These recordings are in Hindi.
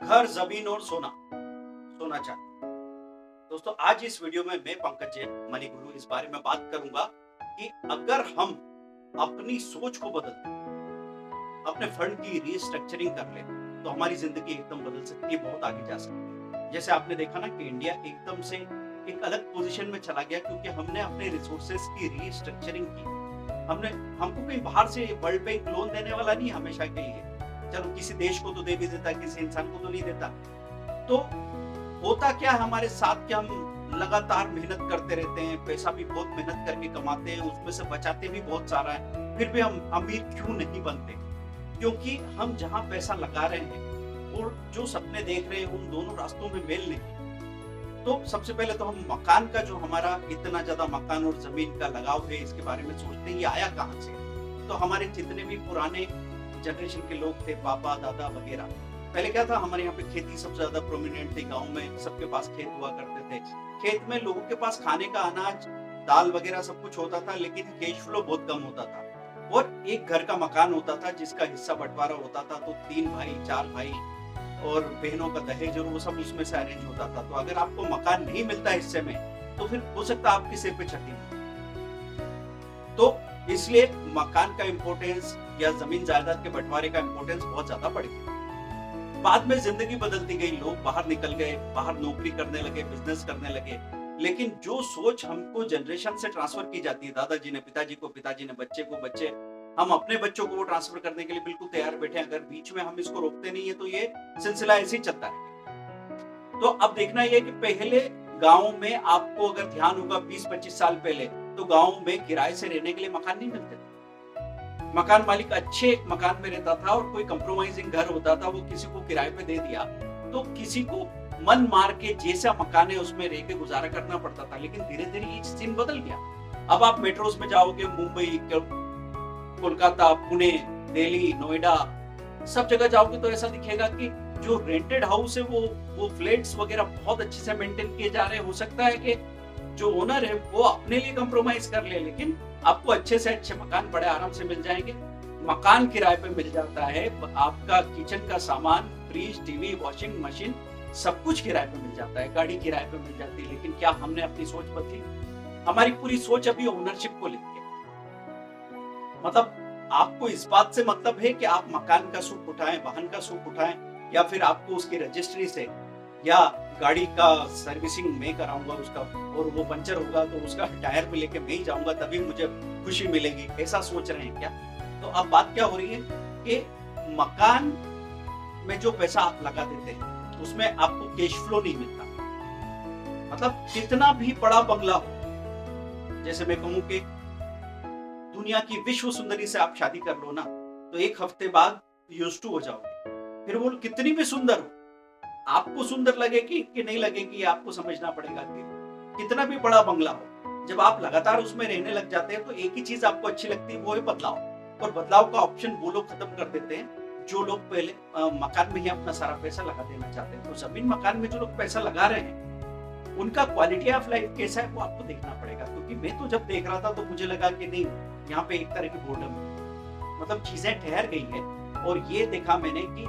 घर, जमीन और सोना, सोना चांदी। दोस्तों, आज इस वीडियो में मैं पंकज जैन, मनी गुरु, इस बारे में बात करूंगा कि अगर हम अपनी सोच को बदल दें, अपने फंड की रीस्ट्रक्चरिंग कर ले, तो हमारी जिंदगी एकदम बदल सकती है, बहुत आगे जा सकती है। जैसे आपने देखा ना कि इंडिया एकदम से एक अलग पोजीशन में चला गया क्योंकि हमने अपने रिसोर्सेज की रीस्ट्रक्चरिंग की। हमको कहीं बाहर से वर्ल्ड बैंक लोन देने वाला नहीं हमेशा के लिए। चलो किसी देश को तो दे भी देता, किसी इंसान को तो नहीं देता। तो होता क्या है हमारे साथ कि हम लगातार मेहनत करते रहते हैं, पैसा भी बहुत मेहनत करके कमाते हैं, उसमें से बचाते भी बहुत सारा है, फिर भी हम अमीर क्यों नहीं बनते? क्योंकि हम जहां पैसा लगा रहे हैं और जो सपने देख रहे हैं उन दोनों रास्तों में मेल नहीं। तो सबसे पहले तो हम मकान का, जो हमारा इतना ज्यादा मकान और जमीन का लगाव है, इसके बारे में सोचते हैं ये आया कहां से। तो हमारे जितने भी पुराने जनरेशन के लोग थे, पापा दादा वगैरह, पहले क्या था, हमारे यहाँ पे खेती सबसे ज्यादा प्रोमिनेंट थी। गांव में सबके पास खेत हुआ करते थे। खेत में लोगों के पास खाने का अनाज, दाल वगैरह सब कुछ होता था, लेकिन कैश फ्लो बहुत कम होता था। और एक घर का मकान होता था जिसका हिस्सा बंटवारा होता था, तो 3 भाई 4 भाई और बहनों का दहेज और वो सब उसमें से अरेंज होता था। तो अगर आपको मकान नहीं मिलता हिस्से में, तो फिर हो सकता है आपके सिर पे छठी हो। तो इसलिए मकान का इंपॉर्टेंस या जमीन जायदाद के बंटवारे का इंपॉर्टेंस बहुत ज्यादा बढ़ गया। बाद में जिंदगी बदलती गई, लोग बाहर निकल गए, बाहर नौकरी करने लगे, बिजनेस करने लगे। लेकिन जो सोच हमको जनरेशन से ट्रांसफर की जाती है, दादाजी ने पिताजी को, पिताजी ने बच्चे को, बच्चे हम अपने बच्चों को वो ट्रांसफर करने के लिए बिल्कुल तैयार बैठे हैं। अगर बीच में हम इसको रोकते नहीं है तो ये सिलसिला ऐसे ही चलता है। तो अब देखना ये कि पहले गांव में आपको अगर ध्यान होगा 20-25 साल पहले, तो गांव में किराए से रहने के लिए मकान नहीं मिलते थे। मकान मालिक अच्छे मकान में रहता था और कोई कंप्रोमाइजिंग घर होता था, वो किसी को किराए पे दे दिया तो किसी को मन मार के जैसा मकान है उसमें रह के गुजारा करना पड़ता था। लेकिन धीरे धीरे ये सीन बदल गया। अब आप मेट्रोज में जाओगे, मुंबई, कोलकाता, पुणे, दिल्ली, नोएडा, सब जगह जाओगे तो ऐसा दिखेगा कि जो रेंटेड हाउस है वो फ्लैट्स वगैरह बहुत अच्छे से मेंटेन किए जा रहे हैं। हो सकता है कि जो ओनर है वो अपने लिए कंप्रोमाइज कर ले, लेकिन आपको अच्छे से अच्छे मकान बड़े आराम से मिल जाएंगे। मकान किराए पे मिल जाता है, आपका किचन का सामान, फ्रिज, टीवी, वॉशिंग मशीन, सब कुछ किराए पे मिल जाता है, गाड़ी किराए पे मिल जाती है। लेकिन क्या हमने अपनी सोच बदली? हमारी पूरी सोच अभी ओनरशिप को लेकर, मतलब आपको इस बात से मतलब है कि आप मकान का सुख उठाएं, वाहन का सुख उठाएं, या फिर आपको उसकी रजिस्ट्री से, या गाड़ी का सर्विसिंग मैं कराऊंगा उसका, और वो पंचर होगा तो उसका टायर पे लेके मैं ही जाऊंगा तभी मुझे खुशी मिलेगी, ऐसा सोच रहे हैं क्या? तो अब बात क्या हो रही है कि मकान में जो पैसा आप लगा देते हैं उसमें आपको कैश फ्लो नहीं मिलता। मतलब कितना भी बड़ा बंगला हो, जैसे मैं कहूं कि दुनिया की विश्व सुंदरी से आप शादी कर लो ना, तो एक हफ्ते बाद यूज्ड टू हो जाओगे। फिर वो कितनी भी सुंदर हो, आपको सुंदर लगेगी कि नहीं लगेगी आपको समझना पड़ेगा। कि कितना भी बड़ा बंगला हो, जब आप लगातार उसमें रहने लग जाते हैं तो एक ही चीज आपको अच्छी लगती है, वो है बदलाव। और बदलाव का ऑप्शन वो लोग खत्म कर देते हैं जो लोग पहले मकान में ही अपना सारा पैसा लगा देना चाहते हैं। तो जमीन मकान में जो लोग पैसा लगा रहे हैं उनका क्वालिटी ऑफ लाइफ कैसा है वो आपको देखना पड़ेगा। क्योंकि मैं तो जब देख रहा था तो मुझे लगा कि नहीं, यहाँ पे एक तरह की बोर्डम है, मतलब चीजें ठहर गई है। और ये देखा मैंने कि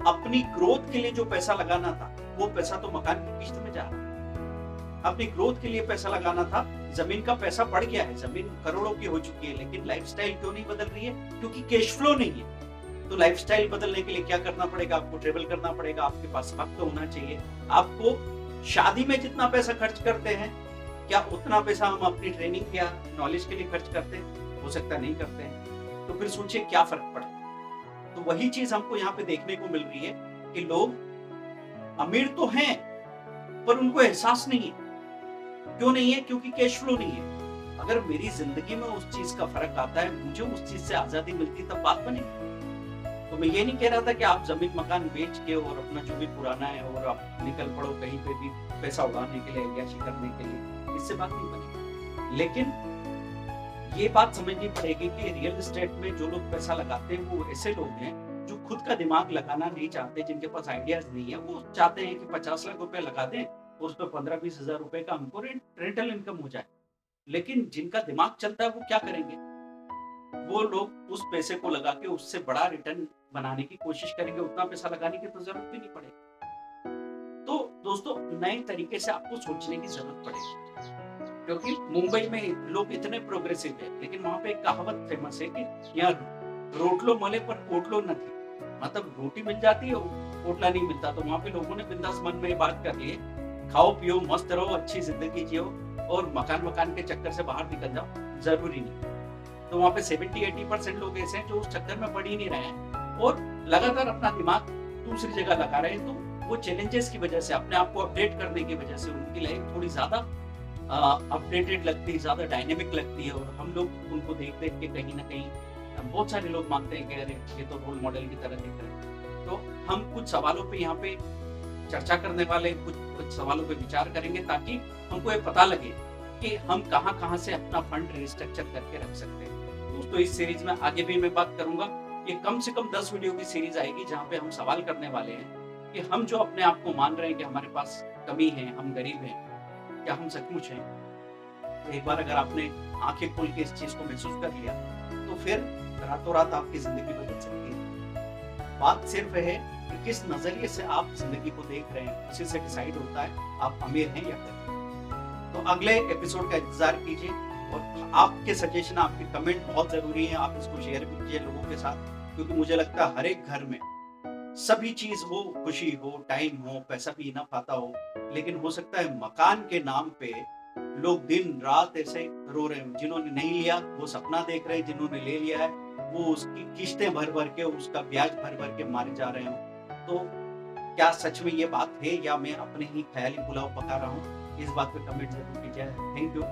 अपनी ग्रोथ के लिए जो पैसा लगाना था वो पैसा तो मकान की किस्त में जा रहा है। अपनी ग्रोथ के लिए पैसा लगाना था, जमीन का पैसा बढ़ गया है, जमीन करोड़ों की हो चुकी है, लेकिन लाइफस्टाइल क्यों नहीं बदल रही है? क्योंकि कैश फ्लो नहीं है। तो लाइफस्टाइल बदलने के लिए क्या करना पड़ेगा? आपको ट्रेवल करना पड़ेगा, आपके पास वक्त होना चाहिए। आपको शादी में जितना पैसा खर्च करते हैं, क्या उतना पैसा हम अपनी ट्रेनिंग या नॉलेज के लिए खर्च करते हैं? हो सकता नहीं करते हैं। तो फिर सोचिए क्या फर्क पड़ता है। तो वही चीज हमको यहाँ पे देखने को मिल रही है कि लोग अमीर तो हैं पर उनको एहसास नहीं है। क्यों नहीं है? क्योंकि कैश फ्लो नहीं है। अगर मेरी जिंदगी में उस चीज का फर्क आता है, मुझे उस चीज से आजादी मिलती, तब बात बनेगी। तो मैं ये नहीं कह रहा था कि आप जमीन मकान बेच के और अपना जो भी पुराना है और आप निकल पड़ो कहीं पे भी पैसा उड़ाने के लिए, अय्याशी करने के लिए, इससे बात नहीं बनेगी। लेकिन ये बात समझनी पड़ेगी कि रियल एस्टेट में जो लोग पैसा लगाते हैं वो ऐसे लोग हैं जो खुद का दिमाग लगाना नहीं चाहते, जिनके पास आइडियाज नहीं है। वो चाहते हैं कि 50 लाख रुपए लगा दें और उस पर 15-20 हजार रुपए का हमको रेंटल इनकम हो जाए। लेकिन जिनका दिमाग चलता है वो क्या करेंगे? वो लोग उस पैसे को लगा के उससे बड़ा रिटर्न बनाने की कोशिश करेंगे, उतना पैसा लगाने की तो जरूरत भी नहीं पड़ेगी। तो दोस्तों नए तरीके से आपको सोचने की जरूरत पड़ेगी, क्योंकि मुंबई में लोग इतने प्रोग्रेसिव है, लेकिन वहां पे एक कहावत फेमस है कि यहाँ रोटलो मले पर ओटलो न थी, मतलब रोटी मिल जाती है, ओटला नहीं मिलता। तो वहां पे लोगों ने बिंदास मन में ये बात कर ली है, खाओ पियो मस्त रहो, अच्छी जिंदगी जियो, और मकान के चक्कर से बाहर निकल जाओ, जरूरी नहीं। तो वहाँ पे 70-80% लोग ऐसे हैं जो उस चक्कर में पड़ ही नहीं रहे हैं और लगातार अपना दिमाग दूसरी जगह लगा रहे हैं। तो वो चैलेंजेस की वजह से, अपने आप को अपडेट करने की वजह से उनकी लाइफ थोड़ी ज्यादा अपडेटेड लगती है, ज्यादा डायनेमिक लगती है, और हम लोग उनको देख देख के कहीं ना कहीं बहुत सारे लोग मानते हैं कि अरे ये तो रोल मॉडल की तरह दिख रहे हैं। तो हम कुछ सवालों पे यहाँ पे चर्चा करने वाले, कुछ सवालों पे विचार करेंगे, ताकि हमको ये पता लगे कि हम कहाँ से अपना फंड रिस्ट्रक्चर करके रख सकते हैं। दोस्तों इस सीरीज में आगे भी मैं बात करूंगा, ये कम से कम 10 वीडियो की सीरीज आएगी, जहाँ पे हम सवाल करने वाले हैं कि हम जो अपने आप को मान रहे हैं कि हमारे पास कमी है, हम गरीब हैं, क्या हम सचमुच हैं? तो एक बार अगर आपने आंखें खोल के इस चीज को महसूस कर लिया, तो फिर रातों रात आपकी जिंदगी बदल सकती है। बात सिर्फ है कि किस नजरिए से आप जिंदगी को देख रहे हैं, उसी से डिसाइड होता है आप अमीर हैं या गरीब। तो अगले एपिसोड का इंतजार कीजिए, और आपके सजेशन, आपके कमेंट बहुत जरूरी है। आप इसको शेयर कीजिए लोगों के साथ, क्योंकि मुझे लगता है हर एक घर में सभी चीज हो, खुशी हो, टाइम हो, पैसा भी इनफ आता हो, लेकिन हो सकता है मकान के नाम पे लोग दिन रात ऐसे रो रहे हैं। जिन्होंने नहीं लिया वो सपना देख रहे हैं, जिन्होंने ले लिया है वो उसकी किस्तें भर भर के, उसका ब्याज भर भर के मारे जा रहे हो। तो क्या सच में ये बात है, या मैं अपने ही ख्याली पुलाव पका रहा हूँ? इस बात पे कमेंट जरूर कीजिए। Thank you.